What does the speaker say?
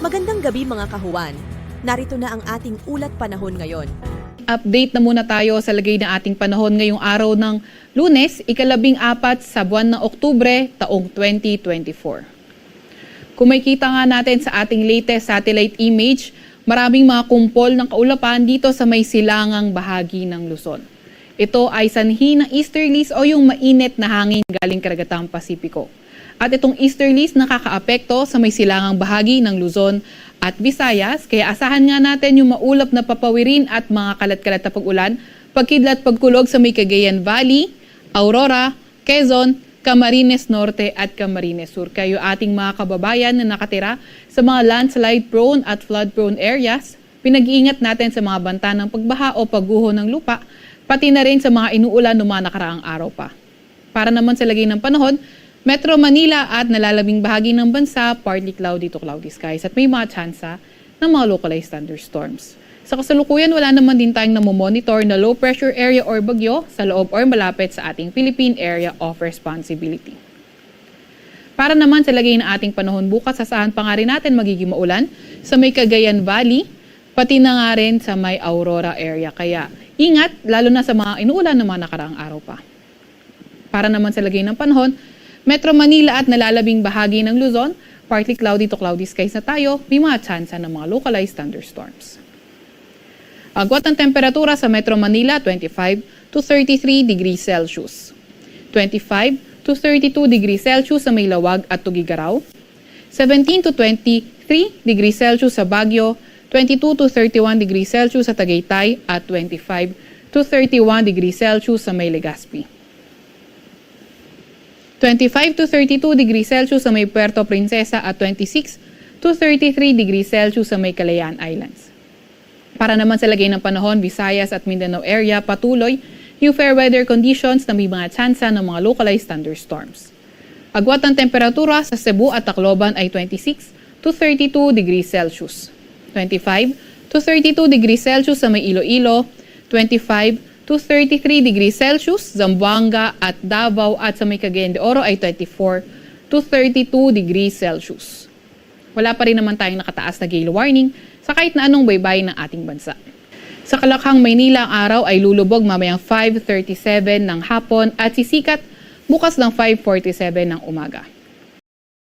Magandang gabi mga kahuwan. Narito na ang ating ulat panahon ngayon. Update na muna tayo sa lagay ng ating panahon ngayong araw ng Lunes, ika-14 sa buwan ng Oktubre, taong 2024. Kung makikita nga natin sa ating latest satellite image, maraming mga kumpol ng kaulapan dito sa may silangang bahagi ng Luzon. Ito ay sanhi ng easterlies o yung mainit na hangin galing karagatang Pasipiko. At itong easterlies nakakaapekto sa may silangang bahagi ng Luzon at Visayas, kaya asahan nga natin yung maulap na papawirin at mga kalat-kalat na pag-ulan, pagkidlat pagkulog sa may Cagayan Valley, Aurora, Quezon, Camarines Norte at Camarines Sur. Kayo ating mga kababayan na nakatira sa mga landslide prone at flood prone areas, pinag-iingat natin sa mga banta ng pagbaha o pagguho ng lupa, pati na rin sa mga inuulan ng mga nakaraang araw pa. Para naman sa lagay ng panahon, Metro Manila at nalalabing bahagi ng bansa, partly cloudy to cloudy skies at may mga tsansa ng mga localized thunderstorms. Sa kasalukuyan, wala naman din tayong namomonitor na low pressure area or bagyo sa loob or malapit sa ating Philippine Area of Responsibility. Para naman sa lagay ng ating panahon bukas, asahan pa nga rin natin magiging maulan sa may Cagayan Valley, pati na nga rin sa may Aurora area. Kaya ingat, lalo na sa mga inuulan ng mga nakaraang araw pa. Para naman sa lagay ng panahon, Metro Manila at nalalabing bahagi ng Luzon, partly cloudy to cloudy skies na tayo, may mga tsansa ng mga localized thunderstorms. Agwat ng temperatura sa Metro Manila, 25 to 33 degrees Celsius. 25 to 32 degrees Celsius sa Maylawag at Tugigaraw. 17 to 23 degrees Celsius sa Baguio. 22 to 31 degrees Celsius sa Tagaytay at 25 to 31 degrees Celsius sa may Legazpi. 25 to 32 degrees Celsius sa may Puerto Princesa at 26 to 33 degrees Celsius sa may Kalayaan Islands. Para naman sa lagay ng panahon, Visayas at Mindanao area, patuloy yung fair weather conditions na may mga tsansa ng mga localized thunderstorms. Agwat ng temperatura sa Cebu at Tacloban ay 26 to 32 degrees Celsius. 25 to 32 degrees Celsius sa may Iloilo, 25 to 33 degrees Celsius, Zamboanga at Davao at sa may Cagayan de Oro ay 24 to 32 degrees Celsius. Wala pa rin naman tayong nakataas na gale warning sa kahit na anong baybay ng ating bansa. Sa Kalakhang, Maynila, ang araw ay lulubog mamayang 5:37 ng hapon at sisikat bukas ng 5:47 ng umaga.